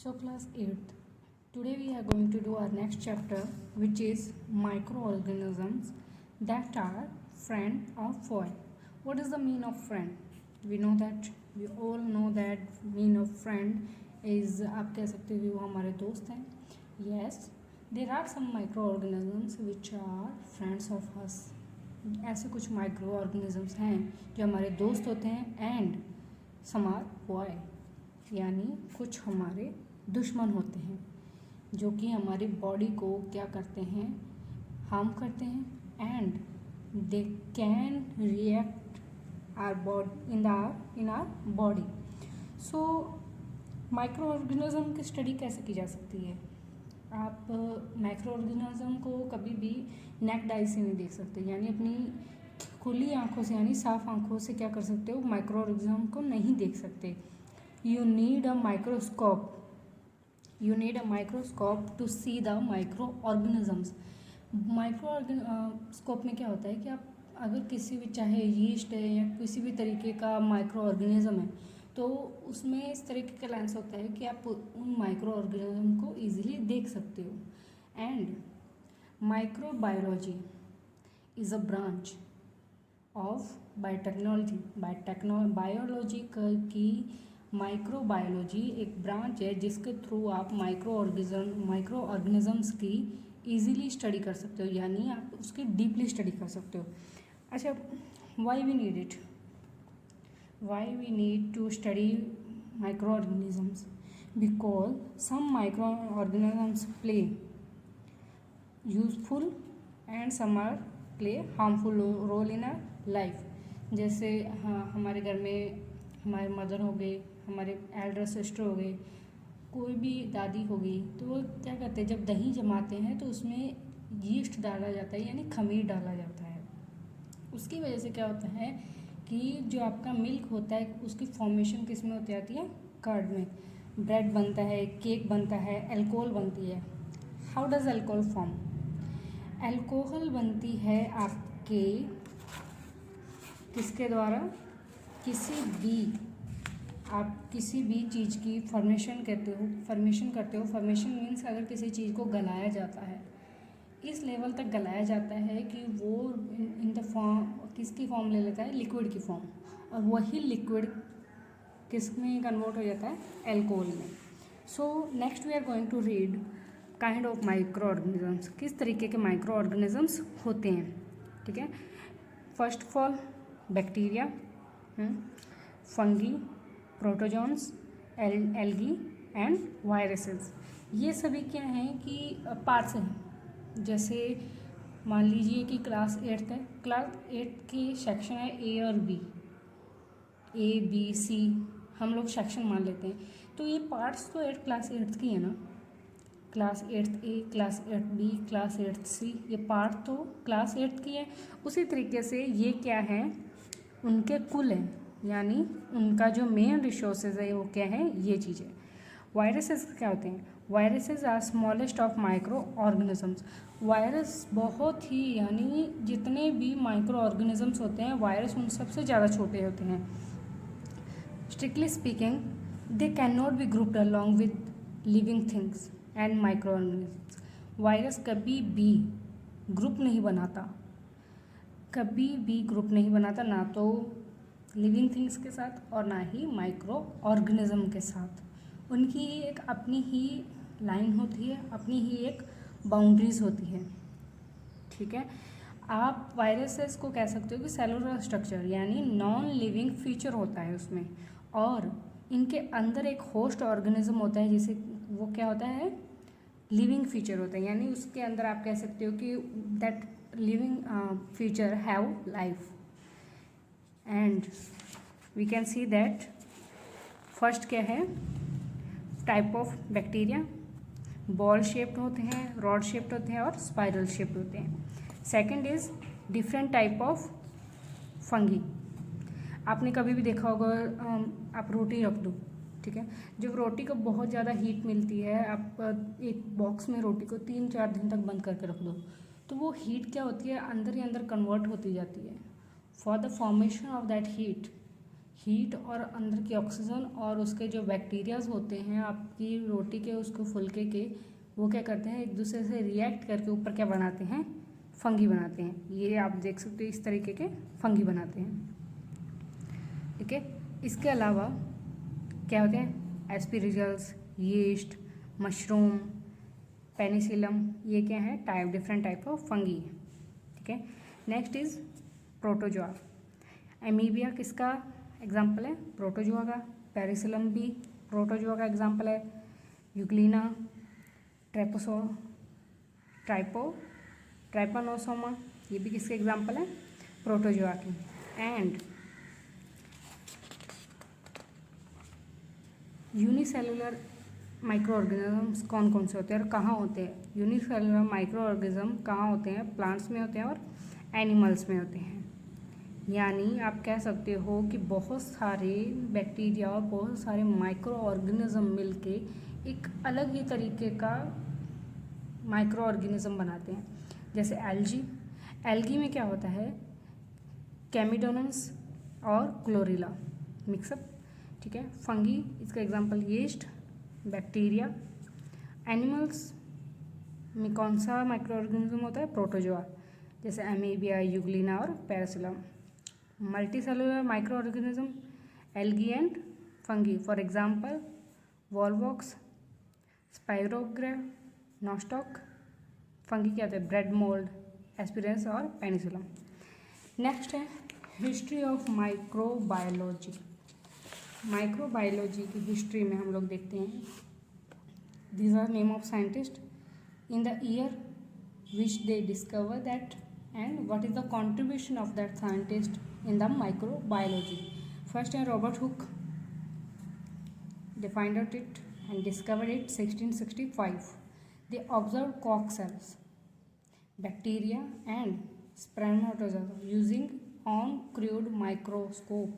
So class 8th. Today we are going to do our next chapter, which is microorganisms that are friend or foe. What is the mean of friend? We know that, we all know that mean of friend is आप कह सकते हो कि वो हमारे दोस्त हैं. Yes, there are some microorganisms which are friends of us. ऐसे कुछ माइक्रो ऑर्गेनिजम्स हैं जो हमारे दोस्त होते हैं एंड some are foe, यानी कुछ हमारे दुश्मन होते हैं जो कि हमारी बॉडी को क्या करते हैं, हार्म करते हैं and they can react our body in our body. So micro organism की स्टडी कैसे की जा सकती है? आप माइक्रो ऑर्गेनिज्म को कभी भी नेक्ड आई से नहीं देख सकते, यानी अपनी खुली आंखों से यानी साफ आंखों से क्या कर सकते हो, माइक्रो ऑर्गेनिज्म को नहीं देख सकते. You need a microscope. You need a microscope to see the microorganisms. Microscope में क्या होता है कि आप अगर किसी भी, चाहे यीस्ट है या किसी भी तरीके का माइक्रो ऑर्गेनिज्म है, तो उसमें इस तरीके का लेंस होता है कि आप उन माइक्रो ऑर्गेनिज्म को इजीली देख सकते हो. And microbiology is a branch of biotechnology. Biology की माइक्रोबायोलॉजी एक ब्रांच है जिसके थ्रू आप माइक्रो ऑर्गेनिजम्स की इजीली स्टडी कर सकते हो, यानी आप उसकी डीपली स्टडी कर सकते हो. अच्छा, why we need it? Why we need to study micro organisms? Because some micro organisms play useful and some are play harmful role in our life. जैसे हमारे घर में हमारे मदर हो गए, हमारे एल्डर सिस्टर हो गए, कोई भी दादी हो गई, तो वो क्या करते हैं, जब दही जमाते हैं तो उसमें यीस्ट डाला जाता है, यानी खमीर डाला जाता है. उसकी वजह से क्या होता है कि जो आपका मिल्क होता है उसकी फॉर्मेशन किस में होती जाती है, कर्ड में. ब्रेड बनता है, केक बनता है, अल्कोहल बनती है. How does alcohol form? Alcohol बनती है आपके किसके द्वारा? आप किसी भी चीज़ की फॉर्मेशन करते हो. फॉर्मेशन मीन्स अगर किसी चीज़ को गलाया जाता है, इस लेवल तक गलाया जाता है कि वो इन द फॉर्म, किसकी फॉर्म ले लेता है, लिक्विड की फॉर्म, और वही लिक्विड किस में कन्वर्ट हो जाता है, अल्कोहल में. So next we are going to read kind of micro organisms. किस तरीके के माइक्रो ऑर्गेनिजम्स होते हैं, ठीक है. First of all bacteria, fungi, protozoans, algae and viruses. ये सभी क्या हैं कि पार्ट्स हैं. जैसे मान लीजिए कि क्लास 8 है, क्लास 8 की सेक्शन है ए और बी, ए बी सी हम लोग सेक्शन मान लेते हैं. तो ये पार्ट्स तो क्लास 8 की है ना, क्लास 8 ए, क्लास 8 बी, क्लास 8 सी, ये पार्ट तो क्लास 8 की है. उसी तरीके से ये क्या है, उनके कुल हैं, यानी उनका जो मेन रिसोर्सेज है वो क्या है, ये चीज़ें. वायरसेस क्या होते हैं? Viruses are smallest of micro organisms. Virus बहुत ही, यानी जितने भी माइक्रो ऑर्गेनिजम्स होते हैं, वायरस उन सबसे ज़्यादा छोटे होते हैं. Strictly speaking they can not be grouped along with living things and micro organisms. Virus कभी भी ग्रुप नहीं बनाता, ना तो लिविंग थिंग्स के साथ और ना ही माइक्रो ऑर्गेनिज्म के साथ. उनकी एक अपनी ही लाइन होती है, अपनी ही एक बाउंड्रीज होती है, ठीक है. आप वायरसेस को कह सकते हो कि सेलुलर स्ट्रक्चर, यानी नॉन लिविंग फीचर होता है उसमें, और इनके अंदर एक होस्ट ऑर्गेनिज्म होता है, जिसे वो क्या होता है, लिविंग फीचर होता है. यानी उसके अंदर आप कह सकते हो कि that living feature have life. And we can see that first क्या है, type of bacteria, ball shaped होते हैं, रॉड शेप्ड होते हैं और स्पाइरल शेप्ड होते हैं. Second is different type of fungi. आपने कभी भी देखा होगा, आप रोटी रख दो, ठीक है, जब रोटी को बहुत ज़्यादा हीट मिलती है, आप एक बॉक्स में रोटी को 3-4 दिन तक बंद करके रख दो, तो वो हीट क्या होती है, अंदर ही अंदर कन्वर्ट होती जाती है. For the formation of that heat और अंदर की ऑक्सीजन और उसके जो बैक्टीरियाज होते हैं आपकी रोटी के उसको फुलके के, वो क्या करते हैं एक दूसरे से रिएक्ट करके ऊपर क्या बनाते हैं, फंगी बनाते हैं। ये आप देख सकते हो इस तरीके के फंगी बनाते हैं, ठीक है। इसके अलावा क्या होते हैं, एस्पिरिगल्स, यीस्ट, मशरूम, पेनिसिलम, ये क्या है डिफरेंट टाइप ऑफ फंगी है, ठीक है। Next is protozoa. एमीबिया किसका एग्जाम्पल है, प्रोटोजोआ का। पेरिसिलम भी प्रोटोजोआ का एग्जाम्पल है। यूग्लिना, ट्राइपोनोसोमा, ये भी किसके एग्जाम्पल है, प्रोटोजोआ की। एंड यूनिसेलुलर माइक्रो ऑर्गेनिजम्स कौन कौन से होते हैं और कहाँ होते हैं। यूनिसेलुलर माइक्रो ऑर्गेनिज्म कहाँ होते हैं, प्लांट्स में होते हैं और एनिमल्स में होते हैं। यानी आप कह सकते हो कि बहुत सारे बैक्टीरिया और बहुत सारे माइक्रो ऑर्गेनिज्म मिलके एक अलग ही तरीके का माइक्रो ऑर्गेनिज्म बनाते हैं। जैसे एल्गी में क्या होता है, कैमिडोनस और क्लोरीला मिक्सअप, ठीक है। फंगी इसका एग्जांपल यीस्ट, बैक्टीरिया। एनिमल्स में कौन सा माइक्रो ऑर्गेनिज्म होता है, प्रोटोजोआ, जैसे एमीबिया, यूग्लिना और paramecium. Multicellular micro organism algae and fungi, for example volvox, spirogyra, nostoc. Fungi क्या होता है, ब्रेड मोल्ड, एस्पिरेंस और पेनिसिलम। नेक्स्ट है हिस्ट्री ऑफ माइक्रोबायोलॉजी। माइक्रोबायोलॉजी की हिस्ट्री में हम लोग देखते हैं, these are name of scientists in the year which they discover that and what is the contribution of that scientist in the microbiology. First है Robert Hooke, they find out it and discovered it 1665. They observed cork cells, bacteria and spermatozoa using on crude microscope.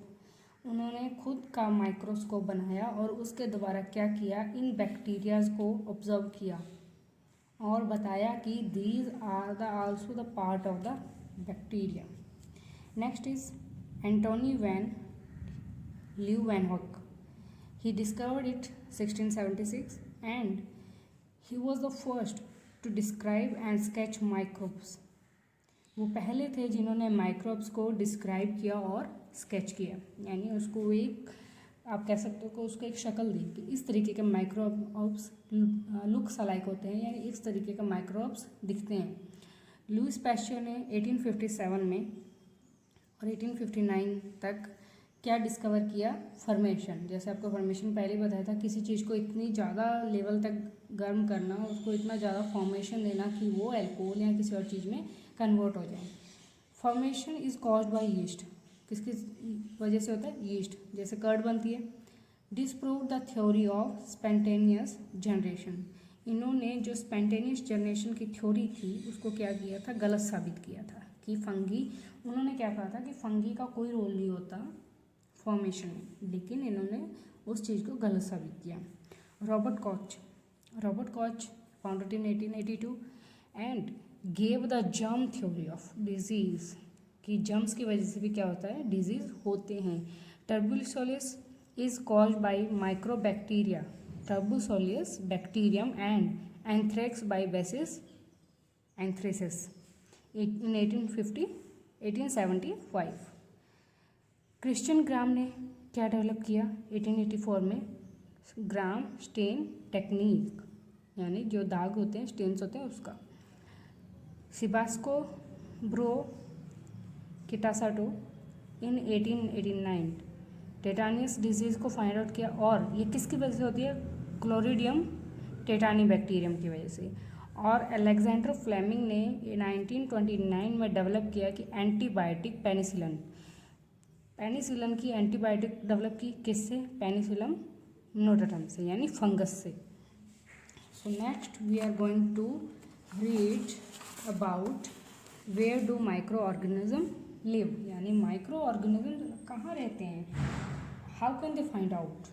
उन्होंने खुद का microscope बनाया और उसके द्वारा क्या किया, इन बैक्टीरियाज को ऑब्जर्व किया और बताया कि these are the also the part of the bacteria. Next is Antony van Leeuwenhoek, he discovered it 1676 and he was the first to describe and sketch microbes. वो पहले थे जिन्होंने माइक्रोब्स को डिस्क्राइब किया और स्केच किया, यानी उसको एक आप कह सकते हो कि उसको एक शक्ल दी कि इस तरीके के माइक्रोब्स लुक्स अलाइक होते हैं, यानी इस तरीके के माइक्रोब्स दिखते हैं। लुईस पैस्चर ने 1857 में और 1859 तक क्या डिस्कवर किया, फॉर्मेशन। जैसे आपको फॉर्मेशन पहले बताया था, किसी चीज़ को इतनी ज़्यादा लेवल तक गर्म करना, उसको इतना ज़्यादा फॉर्मेशन देना कि वो एल्कोहल या किसी और चीज़ में कन्वर्ट हो जाए। Formation is caused by yeast, किसकी वजह से होता है, यीस्ट, जैसे कर्ड बनती है। Disprove the theory of spontaneous generation, इन्होंने जो स्पॉन्टेनियस जनरेशन की थ्योरी थी उसको क्या किया था, गलत साबित किया था कि फंगी, उन्होंने क्या कहा था कि फंगी का कोई रोल नहीं होता फॉर्मेशन में, लेकिन इन्होंने उस चीज़ को गलत साबित किया। Robert Koch founded in 1882 and gave the germ theory of disease, कि जर्म्स की वजह से भी क्या होता है, डिजीज़ होते हैं। Tuberculosis is caused by mycobacterium, tuberculosis bacterium and anthrax by bacillus anthracis in 1875। Christian Gram ने क्या डेवलप किया 1884 में, ग्राम स्टेन टेक्निक, यानी जो दाग होते हैं, स्टेन्स होते हैं, उसका। सिबास्को ब्रो किटासाटो इन 1889 टेटानियस डिजीज़ को फाइंड आउट किया, और ये किसकी वजह से होती है, क्लोरिडियम टेटानी बैक्टीरियम की वजह से। और अलेक्जेंडर फ्लेमिंग ने 1929 में डेवलप किया कि एंटीबायोटिक पेनिसिलिन की एंटीबायोटिक डेवलप की, किससे, पेनिसिलम नोटाटम से, यानी फंगस से। So next we are going to read about where do micro organism live, यानी माइक्रो ऑर्गेनिज्म कहाँ रहते हैं, how can they find out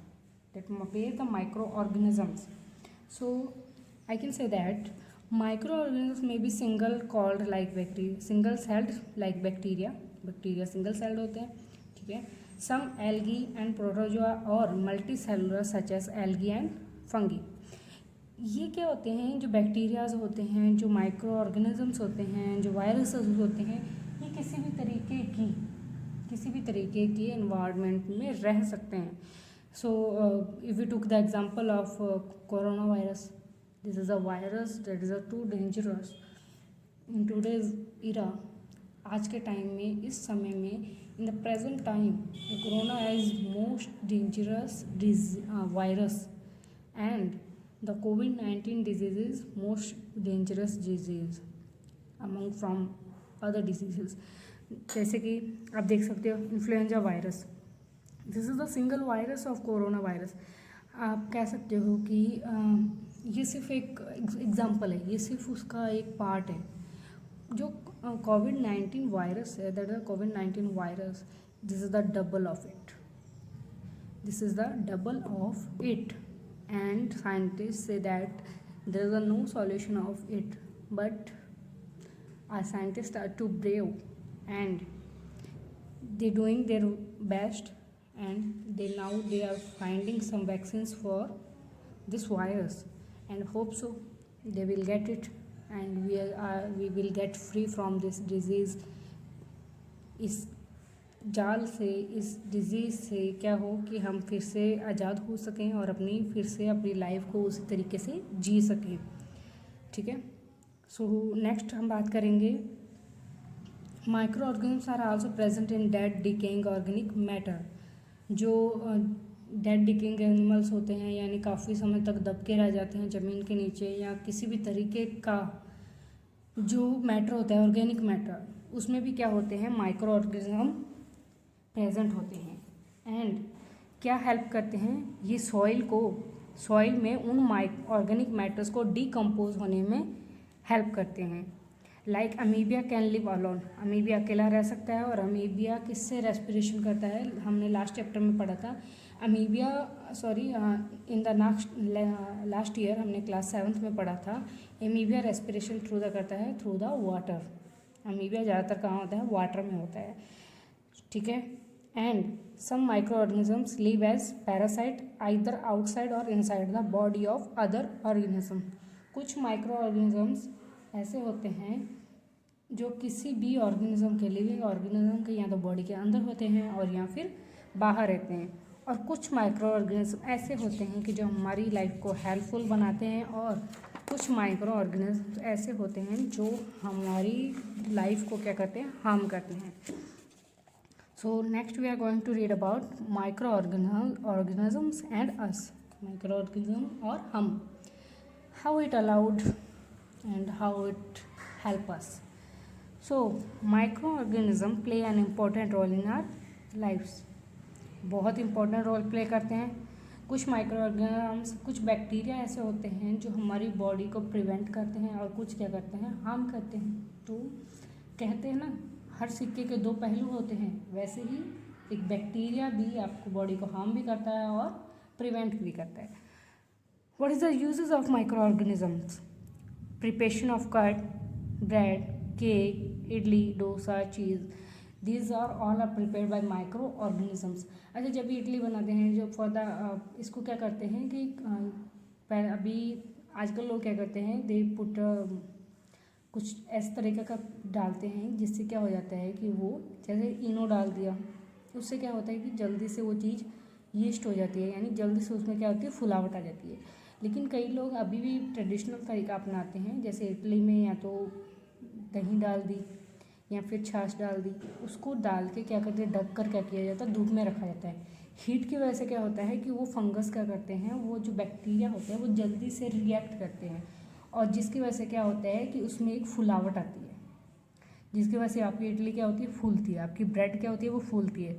that where the micro organisms. So I can say that microorganisms may be single celled like bacteria, single celled like bacteria, single celled होते हैं, ठीक है। some algae and protozoa और multicellular such as algae and fungi। ये क्या होते हैं, जो बैक्टीरियाज होते हैं, जो माइक्रो ऑर्गेनिजम्स होते हैं, जो वायरसेस होते हैं, ये किसी भी तरीके की एनवायरनमेंट में रह सकते हैं। So if we took the example of corona virus, this is a virus that is a too dangerous in today's era. आज के टाइम में, इस समय में, in the present time, corona is most dangerous virus and the COVID-19 disease is most dangerous disease among from other diseases। जैसे कि आप देख सकते हो influenza virus, this is the single virus of corona virus. आप कह सकते हो कि ये सिर्फ एक एग्जाम्पल है, ये सिर्फ उसका एक पार्ट है। जो COVID-19 वायरस है, that is COVID-19 virus, this is the double of it, this is the double of it. And scientists say that there is no solution of it, but our scientists are too brave and they doing their best, and they are finding some vaccines for this virus, and hope so they will get it and we will get free from this disease। इस जाल से, इस disease से क्या हो कि हम फिर से आज़ाद हो सकें और फिर से अपनी लाइफ को उसी तरीके से जी सकें। ठीक है, सो नेक्स्ट हम बात करेंगे micro organisms are also present in dead decaying organic matter. जो डेड डिकेइंग एनिमल्स होते हैं, यानी काफ़ी समय तक दब के रह जाते हैं ज़मीन के नीचे, या किसी भी तरीके का जो मैटर होता है, ऑर्गेनिक मैटर, उसमें भी क्या होते हैं, माइक्रो ऑर्गेनिज्म प्रेजेंट होते हैं। एंड क्या हेल्प करते हैं, ये सॉइल में उन ऑर्गेनिक मैटर्स को डिकम्पोज होने में हेल्प करते हैं। Like amoebae can live alone, amoebae अकेला रह सकता है। और अमीबिया किससे रेस्पिरेशन करता है, हमने लास्ट चैप्टर में पढ़ा था। Amoebae in the last year हमने क्लास 7th में पढ़ा था, अमीबिया रेस्पिरेशन करता है थ्रू द वाटर। अमीबिया ज़्यादातर कहाँ होता है, वाटर में होता है। ठीक है, and some micro organisms live as parasite either outside or inside the body of other organism. कुछ माइक्रो ऑर्गेनिजम्स ऐसे होते हैं जो किसी भी ऑर्गेनिज्म के, लिविंग ऑर्गेनिज्म के, या तो बॉडी के अंदर होते हैं और या फिर बाहर रहते हैं। और कुछ माइक्रो ऑर्गेनिज्म ऐसे होते हैं कि जो हमारी लाइफ को हेल्पफुल बनाते हैं, और कुछ माइक्रो ऑर्गेनिज्म ऐसे होते हैं जो हमारी लाइफ को क्या करते हैं, हार्म करते हैं। So next we are going to read about microorganisms and us, microorganism और हम, how it allowed and how it help us। So microorganism play an important role in our lives, बहुत important role play करते हैं। कुछ microorganisms, कुछ bacteria ऐसे होते हैं जो हमारी बॉडी को प्रिवेंट करते हैं, और कुछ क्या करते हैं, हार्म करते हैं। तो कहते हैं ना, हर सिक्के के दो पहलू होते हैं, वैसे ही एक बैक्टीरिया भी आपको बॉडी को हार्म भी करता है और प्रिवेंट भी करता है। What is the uses of micro organisms? Preparation of curd, bread, cake, idli, dosa, cheese, these are all are prepared by micro organisms. अच्छा, जब भी इडली बनाते हैं, जो फॉर द इसको क्या करते हैं कि अभी आजकल लोग क्या करते हैं, दे पुट कुछ इस तरीके का डालते हैं जिससे क्या हो जाता है कि वो, जैसे इनो डाल दिया, उससे क्या होता है कि जल्दी से वो चीज़ यीस्ट हो जाती है, यानी जल्दी से उसमें क्या होती है, फुलावट आ जाती है। लेकिन कई लोग अभी भी ट्रेडिशनल तरीका अपनाते हैं, जैसे इडली में या तो दही डाल दी या फिर छाछ डाल दी, उसको डाल के क्या करते हैं, ढक कर क्या किया जाता है, धूप में रखा जाता है। हीट की वजह से क्या होता है कि वो फंगस क्या करते हैं, वो जो बैक्टीरिया होते हैं वो जल्दी से रिएक्ट करते हैं, और जिसकी वजह से क्या होता है कि उसमें एक फुलावट आती है, जिसकी वजह से आपकी इडली क्या होती है, फूलती है, आपकी ब्रेड क्या होती है, वो फूलती है।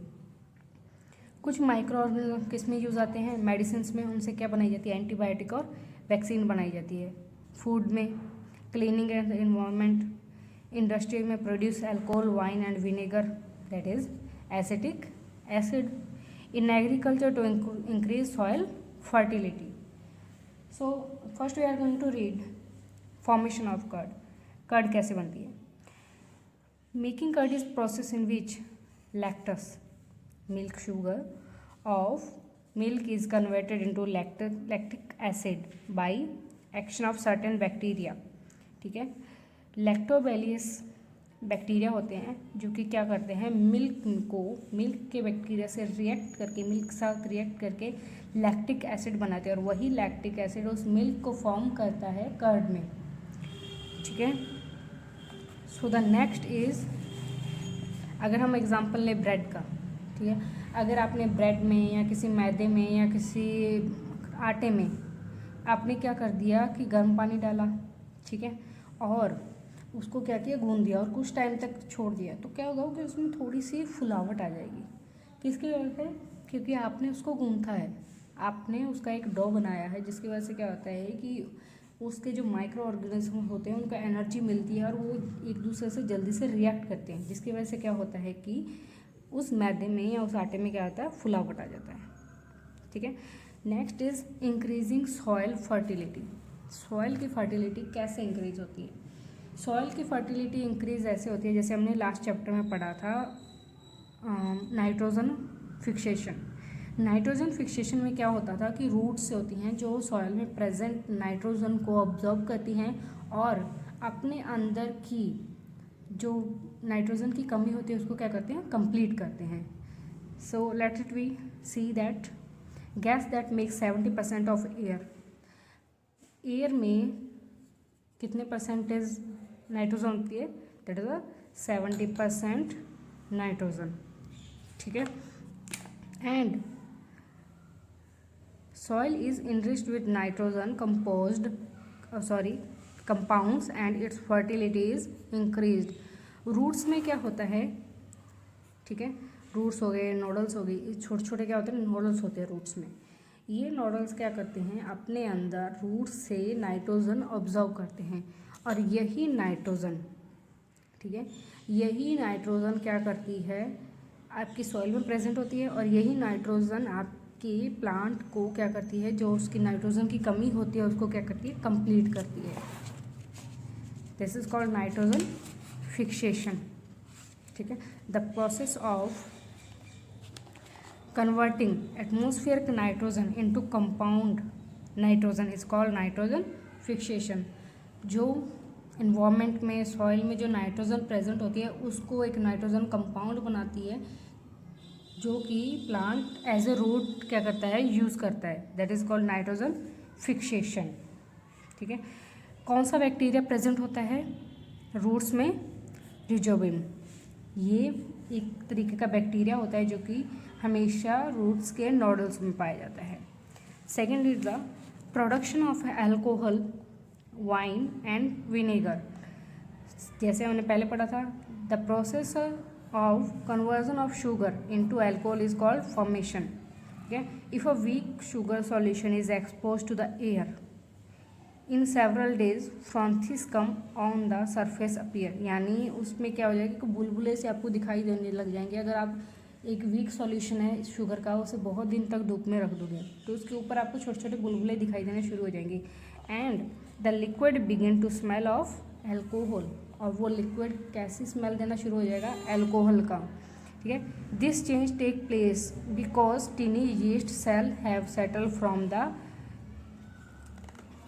कुछ माइक्रो ऑर्गेनिज्म किस में यूज़ आते हैं, मेडिसिन में, उनसे क्या बनाई जाती है, एंटीबायोटिक और वैक्सीन बनाई जाती है। फूड में क्लीनिंग एंड एनवायरनमेंट, इंडस्ट्री में produce alcohol, wine and vinegar, that is acetic acid, in agriculture to increase soil fertility. So first we are going to read formation of curd. Curd कैसे बनती है? Making curd is process in which lactose milk sugar of milk is converted into lactic acid by action of certain bacteria. ठीक है, लैक्टोबैलियस bacteria होते हैं जो कि क्या करते हैं, मिल्क के बैक्टीरिया से रिएक्ट करके, मिल्क के साथ रिएक्ट करके लैक्टिक एसिड बनाते हैं और वही लैक्टिक एसिड उस मिल्क को फॉर्म करता है कर्ड में. ठीक है. सो द नेक्स्ट इज, अगर हम एग्जांपल लें ब्रेड का. ठीक है, अगर आपने ब्रेड में या किसी मैदे में या किसी आटे में आपने क्या कर दिया कि गर्म पानी डाला. ठीक है, और उसको क्या किया, गूंद दिया और कुछ टाइम तक छोड़ दिया, तो क्या होगा कि उसमें थोड़ी सी फुलावट आ जाएगी. किसकी वजह से? क्योंकि आपने उसको गूंथा है, आपने उसका एक डो बनाया है, जिसकी वजह से क्या होता है कि उसके जो माइक्रो ऑर्गेनिज्म होते हैं उनको एनर्जी मिलती है और वो एक दूसरे से जल्दी से रिएक्ट करते हैं, जिसकी वजह से क्या होता है कि उस मैदे में या उस आटे में क्या होता है, फुलावट आ जाता है. ठीक है. Next is increasing soil fertility. Soil की फर्टिलिटी कैसे इंक्रीज होती है? सॉइल की फर्टिलिटी इंक्रीज ऐसे होती है, जैसे हमने लास्ट चैप्टर में पढ़ा था नाइट्रोजन फिक्सेशन. नाइट्रोजन फिक्सेशन में क्या होता था कि रूट्स से होती हैं जो सॉइल में प्रेजेंट नाइट्रोजन को ऑब्जर्व करती हैं और अपने अंदर की जो नाइट्रोजन की कमी होती है उसको क्या करते हैं, कंप्लीट करते हैं. So let it we see that gas that makes 70% of air. Air में कितने परसेंटेज नाइट्रोजन होती है? That is 70% nitrogen. ठीक है. And soil is enriched with nitrogen compounds and its fertility is increased. Roots में क्या होता है? ठीक है, रूट्स हो गए, नोडल्स हो गई, छोटे छोटे क्या होते हैं, नोडल्स होते हैं रूट्स में. ये नोडल्स क्या करते हैं, अपने अंदर रूट्स से नाइट्रोजन ऑब्जर्व करते हैं और यही नाइट्रोजन, ठीक है, यही नाइट्रोजन क्या करती है, आपकी सॉइल में प्रेजेंट होती है और यही नाइट्रोजन आपकी प्लांट को क्या करती है, जो उसकी नाइट्रोजन की कमी होती है उसको क्या करती है, कंप्लीट करती है. This is called nitrogen fixation. ठीक है. The process of converting atmospheric nitrogen into compound nitrogen is called nitrogen fixation. जो इन्वायरमेंट में, सॉइल में जो नाइट्रोजन प्रेजेंट होती है उसको एक नाइट्रोजन कंपाउंड बनाती है जो कि प्लांट एज ए रूट क्या करता है, यूज़ करता है. That is called nitrogen fixation. ठीक है. कौन सा बैक्टीरिया प्रेजेंट होता है रूट्स में? रिजोबियम. ये एक तरीके का बैक्टीरिया होता है जो कि हमेशा रूट्स के नोडल्स में पाया जाता है. Second is the production of alcohol, wine and vinegar. जैसे हमने पहले पढ़ा था, the process of conversion of sugar into alcohol is called formation. Okay, if a weak sugar solution is exposed to the air in several days, fronces come on the surface appear. यानी उसमें क्या हो जाएगा कि बुलबुले से आपको दिखाई देने लग जाएंगे. अगर आप एक वीक सॉल्यूशन है शुगर का, उसे बहुत दिन तक धूप में रख दोगे तो उसके ऊपर आपको छोटे छोटे बुलबुले दिखाई देने शुरू हो जाएंगे. And the liquid begin to smell of alcohol. और वो लिक्विड कैसी स्मेल देना शुरू हो जाएगा, एल्कोहल का. ठीक है. This change take place because tiny yeast cell have settle from the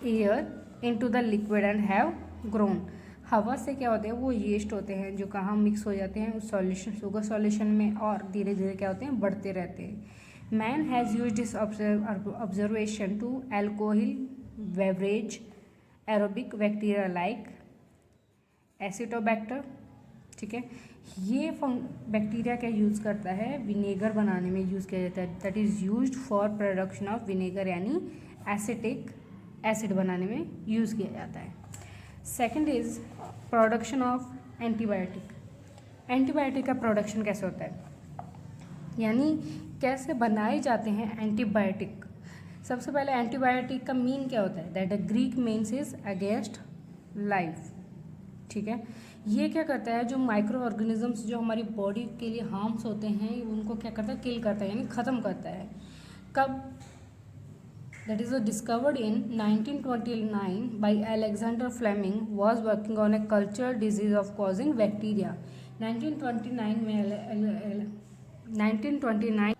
air into the liquid and have grown. हवा से क्या होते हैं, वो यीस्ट होते हैं जो कहाँ मिक्स हो जाते हैं उस सॉल्यूशन, शुगर सॉल्यूशन में, और धीरे धीरे क्या होते हैं, बढ़ते रहते हैं. Man has used this observation to alcohol beverage aerobic bacteria like acetobacter. ठीक है. ये बैक्टीरिया क्या यूज़ करता है, विनेगर बनाने में यूज़ किया जाता है. That is used for production of vinegar, यानी एसिटिक एसिड बनाने में यूज़ किया जाता है. Second is production of antibiotic. Antibiotic का प्रोडक्शन कैसे होता है, यानी कैसे बनाए जाते हैं एंटीबायोटिक. सबसे पहले एंटीबायोटिक का मीन क्या होता है, that the Greek means is against life. ठीक है. ये क्या करता है, जो माइक्रो ऑर्गेनिजम्स जो हमारी बॉडी के लिए हार्म्स होते हैं उनको क्या करता है, किल करता है, यानी ख़त्म करता है. कब? That is discovered in 1929 by Alexander Fleming was working on a culture disease of causing bacteria. 1929 में 1929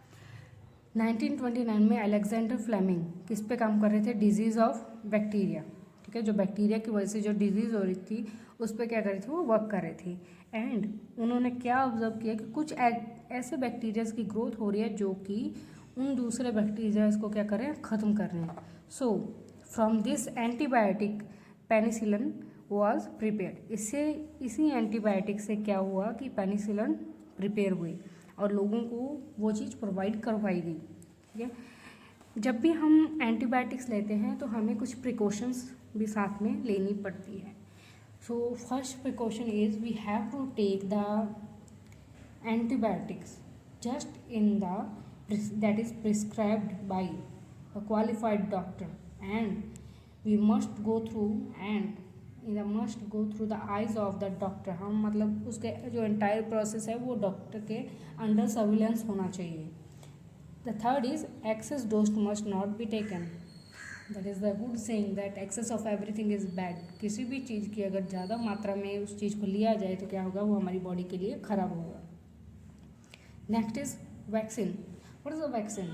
1929 में अलेक्जेंडर फ्लेमिंग किस पे काम कर रहे थे? Disease of bacteria. ठीक है, जो बैक्टीरिया की वजह से जो डिजीज़ हो रही थी उस पर क्या कर रही थी? वो वर्क कर रही थी। एंड उन्होंने क्या ऑब्जर्व किया कि कुछ ऐसे बैक्टीरियाज की ग्रोथ हो रही है जो कि उन दूसरे बैक्टीरियाज को क्या कर रहे हैं? ख़त्म कर रहे हैं। So from this antibiotic penicillin was prepared. इससे इसी एंटीबायोटिक से क्या हुआ कि पेनिसिलिन प्रिपेयर हुई और लोगों को वो चीज़ प्रोवाइड करवाई गई। ठीक है, जब भी हम एंटीबायोटिक्स लेते हैं तो हमें कुछ प्रिकॉशंस भी साथ में लेनी पड़ती है। So first precaution is we have to take the antibiotics just in the that is prescribed by a qualified doctor, and we must go through the eyes of the doctor। हम मतलब उसके जो एंटायर प्रोसेस है वो doctor के under surveillance होना चाहिए। The third is excess dose must not be taken. That is the good saying that excess of everything is bad. किसी भी चीज़ की अगर ज़्यादा मात्रा में उस चीज़ को लिया जाए तो क्या होगा? वो हमारी बॉडी के लिए ख़राब होगा। Next is vaccine. What is a vaccine?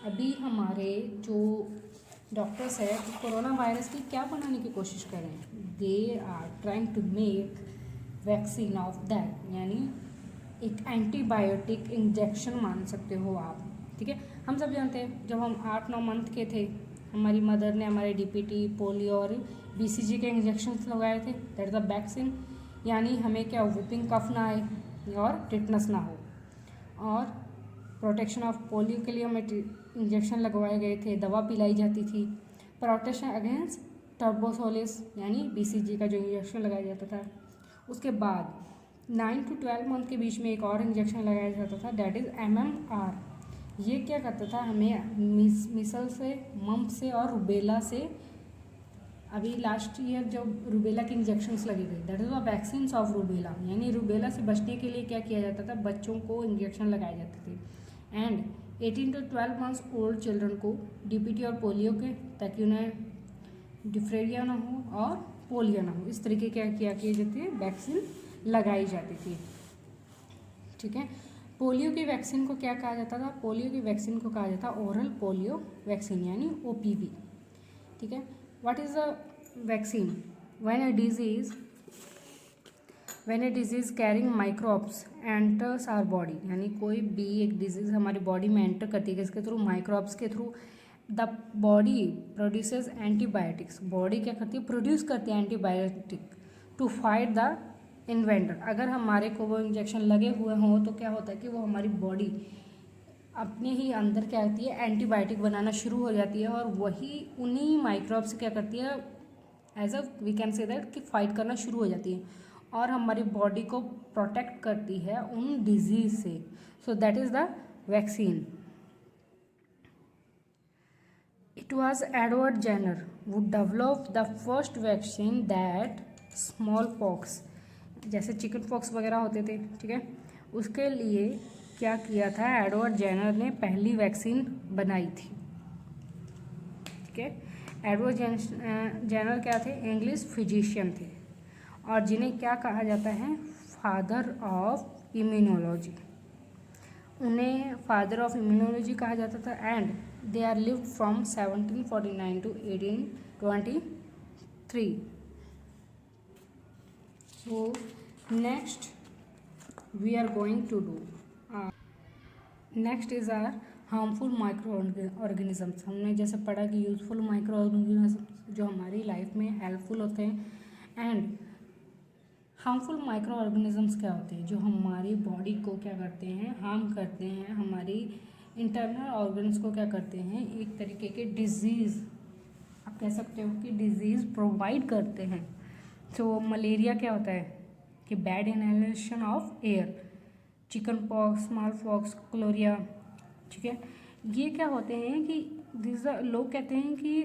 अभी हमारे जो डॉक्टर्स है तो कोरोना वायरस की क्या बनाने की कोशिश कर रहे हैं? They are trying to make vaccine of that, यानी एक एंटीबायोटिक इंजेक्शन मान सकते हो आप। ठीक है, हम सब जानते हैं जब हम 8-9 मंथ के थे हमारी मदर ने हमारे डीपीटी, पोलियो और बीसीजी के इंजेक्शन लगाए थे। दैट इज़ अ वैक्सीन, यानी हमें क्या व्हिपिंग कफ ना आए और टिटनस ना हो। और प्रोटेक्शन ऑफ पोलियो के लिए हमें इंजेक्शन लगवाए गए थे, दवा पिलाई जाती थी। प्रोटेक्शन अगेंस्ट टर्बोसोलिस यानी बीसीजी का जो इंजेक्शन लगाया जाता था। उसके बाद 9 to 12 मंथ के बीच में एक और इंजेक्शन लगाया जाता था, दैट इज़ MMR। ये क्या करता था? हमें मिसल से, मम्प से और रुबेला से, अभी लास्ट ईयर जब रुबेला के इंजेक्शन्स लगे थे, that is the vaccines of rubella, यानी रुबेला से बचने के लिए क्या किया जाता था? बच्चों को इंजेक्शन लगाए जाते थे। And 18 to 12 months old children को डीपीटी और पोलियो के, ताकि उन्हें डिफ्थेरिया ना हो और पोलियो ना हो, इस तरीके क्या किए जाते हैं? वैक्सीन लगाई जाती थी। ठीक है, पोलियो की वैक्सीन को क्या कहा जाता था? पोलियो की वैक्सीन को कहा जाता ओरल पोलियो वैक्सीन यानी OPV। ठीक है, what is a vaccine? When a disease carrying microbes enters our body, यानी कोई भी एक डिजीज़ हमारी बॉडी में एंटर करती है, किसके थ्रू? माइक्रोब्स के through. The body produces antibiotics, body क्या करती है? प्रोड्यूस करती है antibiotic to fight the inventor. अगर हमारे को वो इंजेक्शन लगे हुए हों तो क्या होता है कि वो हमारी बॉडी अपने ही अंदर क्या करती है? एंटीबायोटिक बनाना शुरू हो जाती है और वही उन्हीं माइक्रोब से क्या करती है? As a we can say that कि फाइट करना शुरू हो जाती है और हमारी बॉडी को प्रोटेक्ट करती है उन डिजीज से। So that is the vaccine. It was Edward Jenner who developed the first vaccine that small pox, जैसे चिकन पॉक्स वगैरह होते थे, ठीक है, उसके लिए क्या किया था? एडवर्ड जेनर ने पहली वैक्सीन बनाई थी। ठीक है, एडवर्ड जेनर क्या थे? इंग्लिश फिजिशियन थे और जिन्हें क्या कहा जाता है? Father of immunology. उन्हें फादर ऑफ इम्यूनोलॉजी कहा जाता था। And they are lived from 1749 to 1823। So next we are going to do next is our harmful micro organisms. हमने जैसे पढ़ा कि यूजफुल माइक्रो ऑर्गेनिजम्स जो हमारी लाइफ में हेल्पफुल होते हैं। एंड हार्मफुल माइक्रो ऑर्गेनिजम्स क्या होते हैं? जो हमारी बॉडी को क्या करते हैं? हार्म करते हैं, हमारी इंटरनल ऑर्गन्स को क्या करते हैं? एक तरीके के डिजीज़, आप कह सकते हो कि डिजीज़ प्रोवाइड करते हैं। तो मलेरिया क्या होता है कि bad inhalation of air, chicken pox, small pox, cholera. ठीक है, ये क्या होते हैं कि दिस लोग कहते हैं कि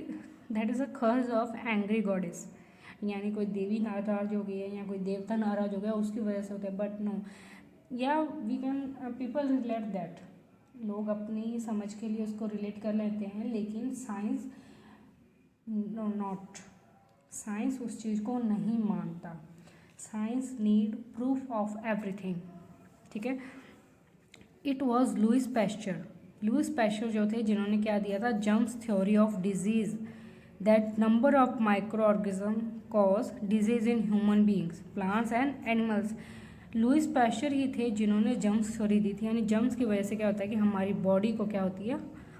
that is a curse of angry goddess, यानी कोई देवी नाराज हो गई है या कोई देवता नाराज हो गया उसकी वजह से होता है। बट नो, या we can people relate that, लोग अपनी समझ के लिए उसको रिलेट कर लेते हैं, लेकिन साइंस नॉट, साइंस उस चीज़ को नहीं मानता। Science need proof of everything. ठीक है, it was Louis Pasteur. Louis Pasteur जो थे जिन्होंने क्या दिया था, germs theory of disease, that number of micro organism cause disease in human beings, plants and animals. Louis Pasteur ही थे जिन्होंने जर्म्स थ्योरी दी थी, यानी जर्म्स की वजह से क्या होता है कि हमारी बॉडी को क्या होती है,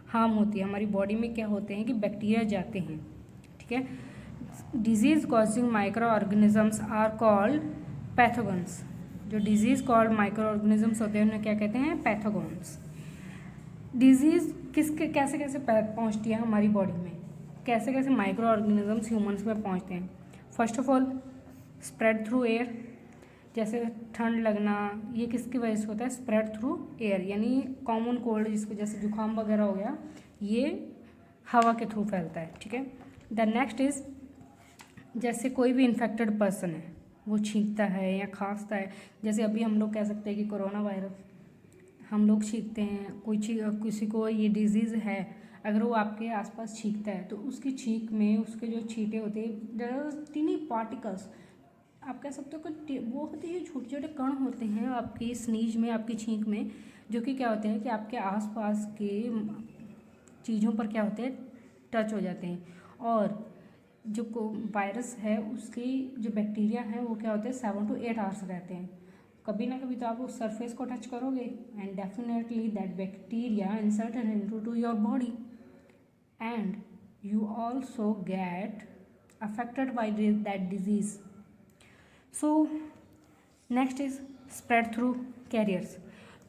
हार्म होती है, हमारी बॉडी में क्या होते हैं कि बैक्टीरिया जाते हैं, ठीक है। Disease causing micro organisms are called pathogens. जो डिजीज कॉल्ड माइक्रो ऑर्गेनिजम्स होते हैं उन्हें क्या कहते हैं, पैथोगन्स। डिजीज किसके कैसे कैसे पहुंचती है हमारी बॉडी में, कैसे कैसे माइक्रो ऑर्गेनिजम्स ह्यूमंस में पहुंचते हैं। First of all spread through air, जैसे ठंड लगना, ये किसकी वजह से होता है, स्प्रेड थ्रू एयर, यानी कॉमन कोल्ड जिसको जैसे जुकाम वगैरह हो गया, ये हवा के थ्रू फैलता है, ठीक है। द नेक्स्ट इज, जैसे कोई भी इन्फेक्टेड पर्सन है वो छींकता है या खांसता है, जैसे अभी हम लोग कह सकते हैं कि कोरोना वायरस, हम लोग छींकते हैं, किसी को ये डिजीज़ है, अगर वो आपके आसपास छींकता है तो उसकी छींक में उसके जो छींटे होते हैं, टीनी पार्टिकल्स, आप कह सकते हो कि वो होते हैं छोटे छोटे कण होते हैं आपकी स्नीज में, आपकी छींक में, जो कि क्या होते हैं कि आपके आसपास के चीज़ों पर क्या होते हैं, टच हो जाते हैं। और जो वायरस है उसकी जो बैक्टीरिया है वो क्या होते हैं 7 to 8 आवर्स रहते हैं। कभी ना कभी तो आप उस सरफेस को टच करोगे and definitely that bacteria inserted into two your body and you also get affected by that disease. So next is spread through carriers.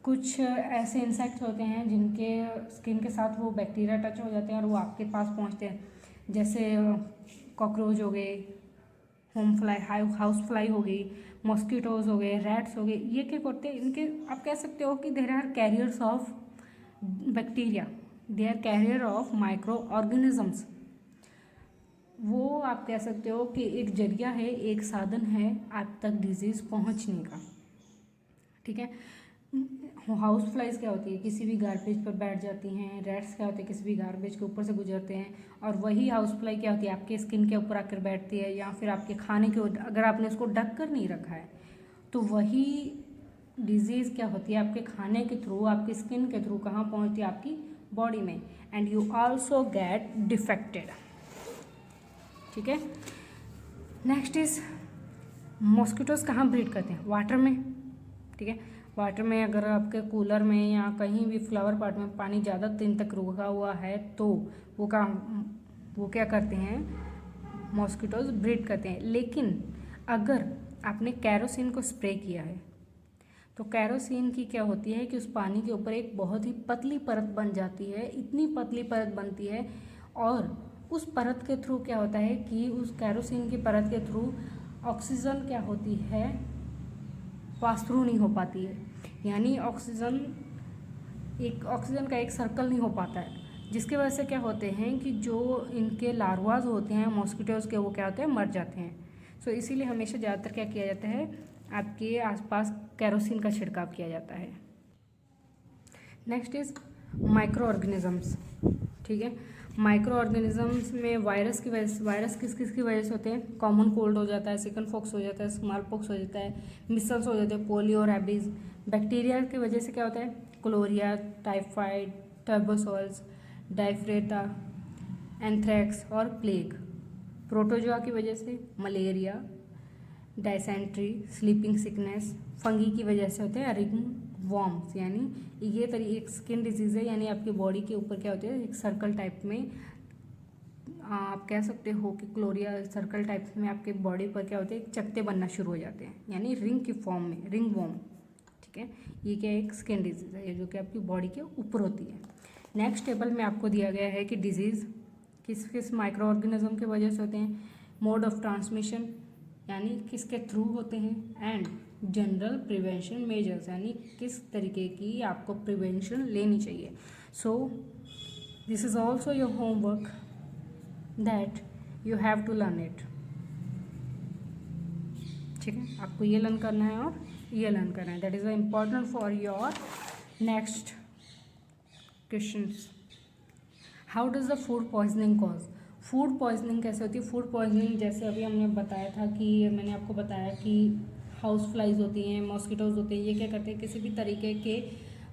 कुछ ऐसे इंसेक्ट्स होते हैं जिनके स्किन के साथ वो बैक्टीरिया टच हो जाते हैं और वो आपके पास पहुंचते हैं, जैसे कॉकरोच हो गए, होम फ्लाई, हाउस फ्लाई हो गई, मॉस्किटोज हो गए, रैट्स हो गए, ये क्या करते हैं, इनके आप कह सकते हो कि there are carriers of bacteria, they are carrier of micro organisms. वो आप कह सकते हो कि एक जरिया है, एक साधन है आप तक डिजीज़ पहुंचने का, ठीक है। हाउस फ्लाइज क्या होती है, किसी भी गार्बेज पर बैठ जाती हैं। रैट्स क्या होते हैं, किसी भी गार्बेज के ऊपर से गुजरते हैं। और वही हाउस फ्लाई क्या होती है, आपके स्किन के ऊपर आकर बैठती है, या फिर आपके खाने के, अगर आपने उसको ढक कर नहीं रखा है तो वही डिजीज़ क्या होती है आपके खाने के थ्रू, आपकी स्किन के थ्रू कहाँ पहुँचती है, आपकी बॉडी में, and you also get defected, ठीक है। नेक्स्ट इज मॉस्किटोज कहाँ ब्रीड करते हैं, वाटर में, ठीक है। वाटर में अगर आपके कूलर में या कहीं भी फ्लावर पॉट में पानी ज़्यादा दिन तक रुका हुआ है तो वो क्या करते हैं, मॉस्किटोज ब्रीड करते हैं। लेकिन अगर आपने कैरोसिन को स्प्रे किया है तो कैरोसिन की क्या होती है कि उस पानी के ऊपर एक बहुत ही पतली परत बन जाती है, इतनी पतली परत बनती है, और उस परत के थ्रू क्या होता है कि उस कैरोसिन की परत के थ्रू ऑक्सीजन क्या होती है, पास थ्रू नहीं हो पाती है, यानी ऑक्सीजन का एक सर्कल नहीं हो पाता है, जिसकी वजह से क्या होते हैं कि जो इनके लार्वाज होते हैं मॉस्किटोज के, वो क्या होते हैं, मर जाते हैं। सो इसीलिए हमेशा ज़्यादातर क्या किया जाता है, आपके आसपास कैरोसिन का छिड़काव किया जाता है। नेक्स्ट इज माइक्रो ऑर्गेनिजम्स, ठीक है। माइक्रो ऑर्गेनिजम्स में वायरस किस किस की वजह से होते हैं, कॉमन कोल्ड हो जाता है, चिकन पॉक्स हो जाता है, स्मॉल पॉक्स हो जाता है, मिसल्स हो जाते हैं, पोलियो, रैबीज। बैक्टीरिया की वजह से क्या होता है, क्लोरिया, टाइफाइड, टर्बोसोल्स, डायफ्रेटा, एंथ्रैक्स और प्लेग। प्रोटोजोआ की वजह से malaria, dysentery, sleeping sickness. Fungi की वजह से होते हैं रिंग वॉर्म्स, यानी ये एक स्किन डिजीज़ है, यानी आपकी बॉडी के ऊपर क्या होते हैं, एक सर्कल टाइप में, आप कह सकते हो कि क्लोरिया सर्कल टाइप में आपके बॉडी पर क्या होते हैं, चकते बनना शुरू हो जाते हैं, यानी रिंग की फॉर्म में, रिंग वॉर्म, ठीक है। ये क्या एक स्किन डिजीज़ है जो कि आपकी बॉडी के ऊपर होती है। नेक्स्ट टेबल में आपको दिया गया है कि डिजीज़ किस किस माइक्रो ऑर्गेनिज्म की वजह से होते हैं, मोड ऑफ ट्रांसमिशन यानी किसके थ्रू होते हैं, एंड जनरल प्रिवेंशन मेजर्स यानी किस तरीके की आपको प्रिवेंशन लेनी चाहिए। So this is also your homework that you have to learn it, ठीक है। आपको ये लर्न करना है और ये लर्न करना है, that is important for your next questions. How does the food poisoning cause, food poisoning कैसे होती है। फूड पॉइजनिंग जैसे अभी हमने बताया था कि मैंने आपको बताया कि हाउस फ्लाइज होती हैं, मॉस्किटोज होते हैं, ये क्या करते हैं, किसी भी तरीके के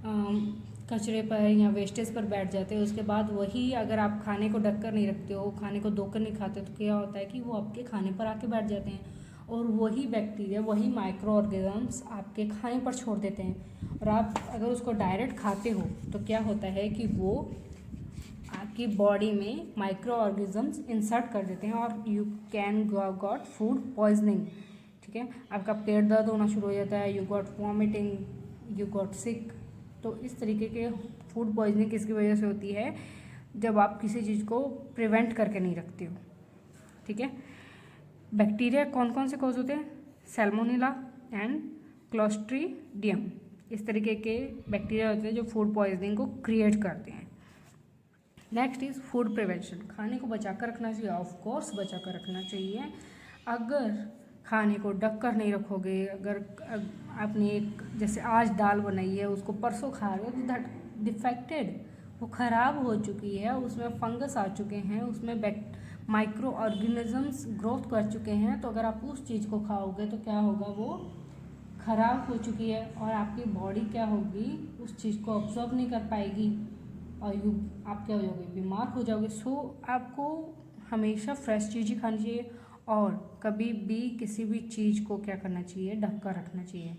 कचरे पर या वेस्टेज पर बैठ जाते हैं, उसके बाद वही अगर आप खाने को ढककर नहीं रखते हो, खाने को धोकर नहीं खाते, तो क्या होता है कि वो आपके खाने पर आके बैठ जाते हैं और वही बैक्टीरिया, वही माइक्रो ऑर्गेनिजम्स आपके खाने पर छोड़ देते हैं। और आप अगर उसको डायरेक्ट खाते हो तो क्या होता है कि वो आपकी बॉडी में माइक्रो ऑर्गेनिजम्स इंसर्ट कर देते हैं और you can got food poisoning. ठीक है, आपका पेट दर्द होना शुरू हो जाता है, you got vomiting, you got sick. तो इस तरीके के फूड पॉइजनिंग किसकी वजह से होती है? जब आप किसी चीज़ को प्रिवेंट करके नहीं रखते हो। ठीक है, बैक्टीरिया कौन कौन से कॉज होते हैं? सैल्मोनेला एंड क्लोस्ट्रीडियम, इस तरीके के बैक्टीरिया होते हैं जो फूड पॉइजनिंग को क्रिएट करते हैं। Next is food prevention. खाने को बचा कर रखना चाहिए, ऑफ कोर्स बचा कर रखना चाहिए। अगर खाने को ढक कर नहीं रखोगे, अगर आपने एक जैसे आज दाल बनाई है उसको परसों खा रहे हो तो दैट डिफेक्टेड, वो ख़राब हो चुकी है, उसमें फंगस आ चुके हैं, उसमें माइक्रो ऑर्गेनिजम्स ग्रोथ कर चुके हैं। तो अगर आप उस चीज़ को खाओगे तो क्या होगा, वो ख़राब हो चुकी है और आपकी बॉडी क्या होगी, उस चीज़ को ऑब्जॉर्व नहीं कर पाएगी और आप क्या हो जाओगे, बीमार हो जाओगे। सो आपको हमेशा फ्रेश चीज़ ही खानी चाहिए और कभी भी किसी भी चीज़ को क्या करना चाहिए, ढक कर रखना चाहिए,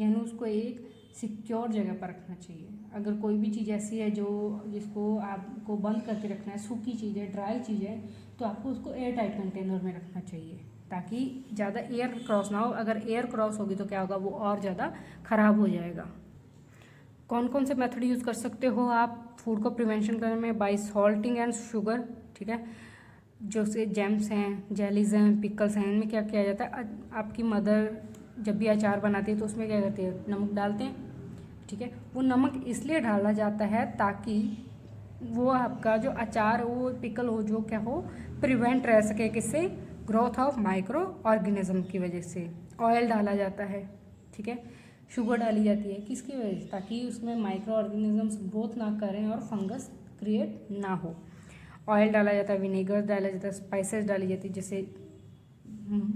यानी उसको एक सिक्योर जगह पर रखना चाहिए। अगर कोई भी चीज़ ऐसी है जो जिसको आपको बंद करके रखना है, सूखी चीज़ है, ड्राई चीज़ है, तो आपको उसको एयर टाइट कंटेनर में रखना चाहिए ताकि ज़्यादा एयर क्रॉस ना हो। अगर एयर क्रॉस होगी तो क्या होगा, वो और ज़्यादा ख़राब हो जाएगा। कौन कौन से मेथड यूज़ कर सकते हो आप फूड को प्रिवेंशन करने में? By salting and sugar. ठीक है, जो से जैम्स हैं, जेलीज हैं, पिकल्स हैं, इनमें क्या किया जाता है, आपकी मदर जब भी अचार बनाती है तो उसमें क्या करती है, नमक डालते हैं। ठीक है, वो नमक इसलिए डाला जाता है ताकि वो आपका जो अचार वो पिकल हो, जो क्या हो, प्रिवेंट रह सके, किससे, ग्रोथ ऑफ माइक्रो ऑर्गेनिज्म की वजह से। ऑयल डाला जाता है, ठीक है, शुगर डाली जाती है, किसकी वजह से, ताकि उसमें माइक्रो ऑर्गेनिजम्स ग्रोथ ना करें और फंगस क्रिएट ना हो। ऑयल डाला जाता है, विनेगर डाला जाता है, स्पाइसेस डाली जाती है, जैसे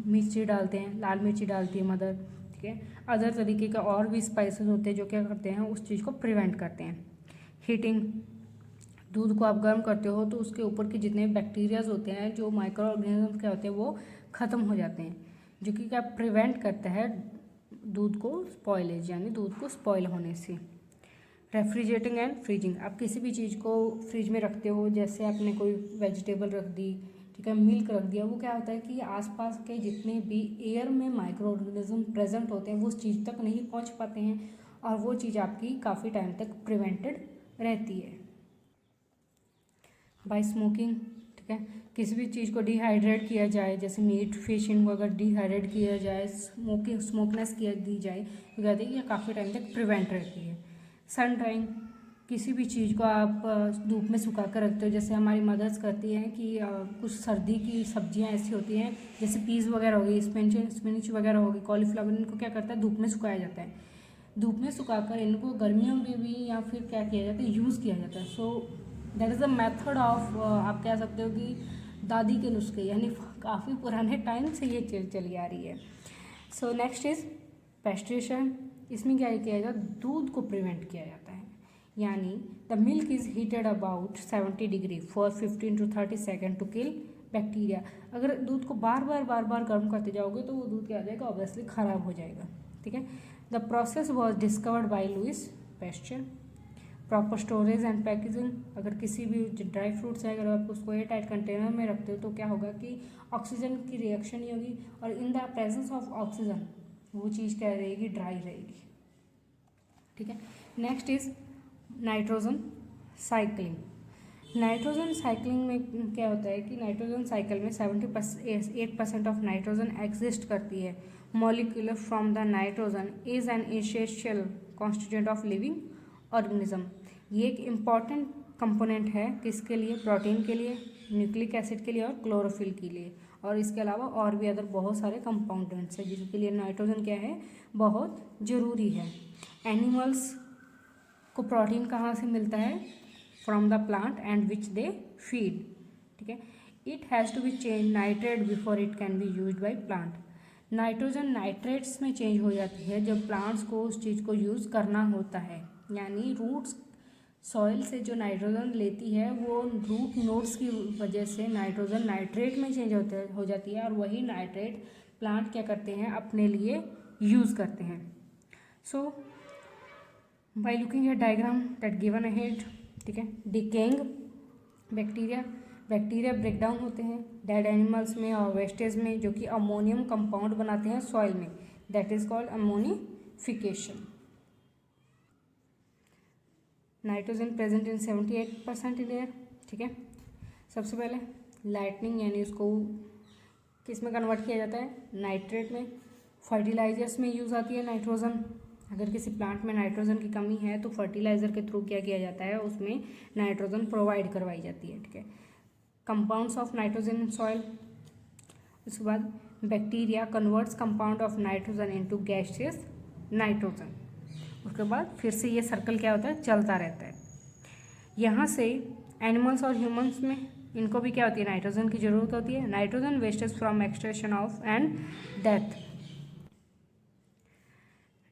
मिर्ची डालते हैं, लाल मिर्ची डालती है मदर। ठीक है, अदर तरीके का और भी स्पाइसेस होते हैं जो क्या करते हैं, उस चीज़ को प्रिवेंट करते हैं। हीटिंग, दूध को आप गर्म करते हो तो उसके ऊपर के जितने बैक्टीरियाज होते हैं, जो माइक्रो ऑर्गेनिज्म क्या होते हैं, वो ख़त्म हो जाते हैं, जो कि क्या प्रिवेंट करता है दूध को स्पॉइलेज, यानी दूध को स्पॉइल होने से। रेफ्रिजरेटिंग एंड फ्रीजिंग, आप किसी भी चीज़ को फ्रिज में रखते हो, जैसे आपने कोई वेजिटेबल रख दी, ठीक है, मिल्क रख दिया, वो क्या होता है कि आसपास के जितने भी एयर में माइक्रो ऑर्गेनिज्म प्रेजेंट होते हैं वो उस चीज़ तक नहीं पहुंच पाते हैं और वो चीज़ आपकी काफ़ी टाइम तक प्रिवेंटेड रहती है। बाय स्मोकिंग, ठीक है, किसी भी चीज़ को डिहाइड्रेट किया जाए, जैसे मीट फिश, इनको अगर डिहाइड्रेट किया जाए, स्मोकनेस किया दी जाए तो कहते हैं कि ये काफ़ी टाइम तक प्रिवेंट रहती है। सन ड्राइंग, किसी भी चीज़ को आप धूप में सुखा कर रखते हो, जैसे हमारी मदर्स करती हैं कि कुछ सर्दी की सब्जियां ऐसी होती हैं, जैसे पीस वगैरह हो गई, स्पिनिच वगैरह हो गई, कॉलीफ्लावर, इनको क्या करता है, धूप में सुखाया जाता है। धूप में सुखाकर इनको गर्मियों में भी या फिर क्या किया जाता है, यूज़ किया जाता है। सो that is a method of, आप कह सकते हो कि दादी के नुस्खे, यानी काफ़ी पुराने टाइम से ये चीज़ चली आ रही है। सो नेक्स्ट इज पेस्ट्रेशन, इसमें क्या किया जाता है, दूध को प्रिवेंट किया जाता है, यानी the milk is heated about 70 degree for 15 to 30 second to kill bacteria. अगर दूध को बार बार गर्म करते जाओगे तो वो दूध क्या हो जाएगा, ऑब्वियसली ख़राब हो जाएगा। ठीक है, the process was discovered by Louis Pasteur. Proper storage and packaging, अगर किसी भी ड्राई फ्रूट्स है, अगर आप उसको एयर टाइट कंटेनर में रखते हो तो क्या होगा कि ऑक्सीजन की रिएक्शन नहीं होगी और in the presence of oxygen वो चीज़ क्या रहेगी, ड्राई रहेगी। ठीक है, next is nitrogen cycling. Nitrogen cycling में क्या होता है कि नाइट्रोजन साइकिल में 78% ऑफ नाइट्रोजन एग्जिस्ट करती है। Molecule from the nitrogen is an essential constituent of living organism. ये एक इम्पॉर्टेंट कंपोनेंट है, किसके लिए, प्रोटीन के लिए, न्यूक्लिक एसिड के लिए और क्लोरोफिल के लिए, और इसके अलावा और भी अदर बहुत सारे कंपाउंडेंट्स हैं जिसके लिए नाइट्रोजन क्या है, बहुत ज़रूरी है। एनिमल्स को प्रोटीन कहाँ से मिलता है, from the plant and which they feed. ठीक है, it has to be change nitrate before it can be use by plant. Nitrogen nitrates में चेंज हो जाती है जब प्लांट्स को उस चीज़ को यूज़ करना होता है। यानी रूट्स सॉइल से जो नाइट्रोजन लेती है वो रूट नोड्स की वजह से नाइट्रोजन नाइट्रेट में चेंज हो जाती है, और वही नाइट्रेट प्लांट क्या करते हैं, अपने लिए यूज़ करते हैं. So by looking at diagram that given ahead, ठीक है, डिकेइंग बैक्टीरिया ब्रेक डाउन होते हैं डेड एनिमल्स में और वेस्टेज में, जो कि अमोनियम कंपाउंड बनाते हैं सॉइल में, that is called ammonification. Nitrogen present in 78% in air, ठीक है. सबसे पहले लाइटनिंग, यानी उसको किस में कन्वर्ट किया जाता है, नाइट्रेट में. फर्टिलाइजर्स में यूज़ आती है नाइट्रोजन. अगर किसी प्लांट में नाइट्रोजन की कमी है तो फर्टिलाइज़र के थ्रू क्या किया जाता है, उसमें नाइट्रोजन प्रोवाइड करवाई जाती है, ठीक है. Compounds of nitrogen in soil. उसके बाद bacteria converts compound of nitrogen into gaseous nitrogen. उसके बाद फिर से ये सर्कल क्या होता है, चलता रहता है. यहाँ से एनिमल्स और ह्यूमंस में इनको भी क्या होती है, नाइट्रोजन की ज़रूरत होती है. Nitrogen wastage from extraction of and death.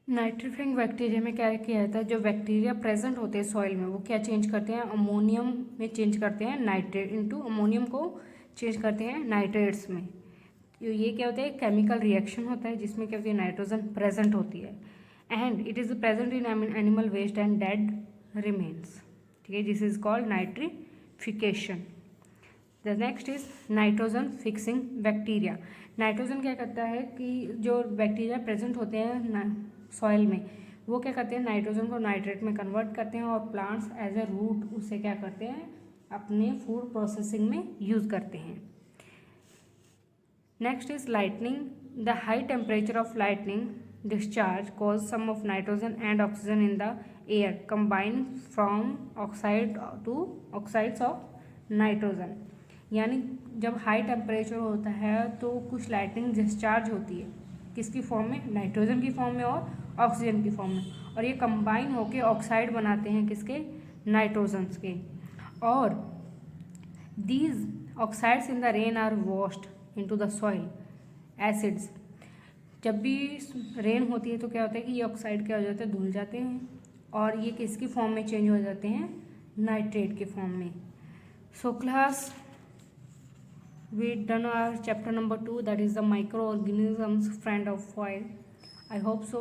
Nitrifying bacteria में क्या किया जाता है, जो बैक्टीरिया प्रेजेंट होते हैं सॉइल में वो क्या चेंज करते हैं, अमोनियम में चेंज करते हैं नाइट्रेट इनटू, अमोनियम को चेंज करते हैं नाइट्रेट्स में. तो ये क्या होता है, केमिकल रिएक्शन होता है जिसमें क्या होती है, नाइट्रोजन प्रेजेंट होती है. And it is present in animal waste and dead remains, ठीक है. This is called nitrification. The next is nitrogen fixing bacteria. Nitrogen क्या करता है कि जो बैक्टीरिया प्रेजेंट होते हैं सॉइल में वो क्या करते हैं, नाइट्रोजन को नाइट्रेट में कन्वर्ट करते हैं, और प्लांट्स एज ए रूट उसे क्या करते हैं, अपने फूड प्रोसेसिंग में यूज़ करते हैं. Next is lightning. The high temperature of lightning discharge cause some of nitrogen and oxygen in the air combine from oxide to oxides of nitrogen. यानी जब हाई टेम्परेचर होता है तो कुछ लाइटनिंग डिस्चार्ज होती है, किसकी फॉर्म में, नाइट्रोजन की फॉर्म में और ऑक्सीजन की फॉर्म में, और ये कंबाइन होके ऑक्साइड बनाते हैं किसके, नाइट्रोजन्स के. और these oxides in the rain are washed into the soil acids. जब भी रेन होती है तो क्या होता है कि ये ऑक्साइड क्या हो जाते हैं, धुल जाते हैं, और ये किसकी फॉर्म में चेंज हो जाते हैं, नाइट्रेट के फॉर्म में. So class we done our chapter number 2, that is the micro organisms friend of soil. I hope so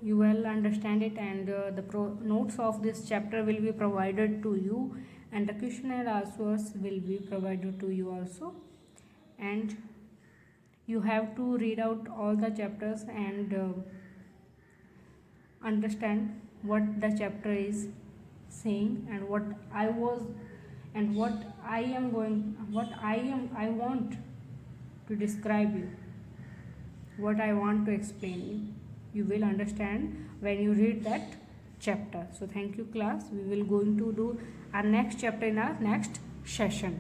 you will understand it, and the notes of this chapter will be provided to you, and the question and answers will be provided to you also. And you have to read out all the chapters and understand what the chapter is saying, and what I was and what I want to describe you, what I want to explain you will understand when you read that chapter. So thank you class. We will going to do our next chapter in our next session.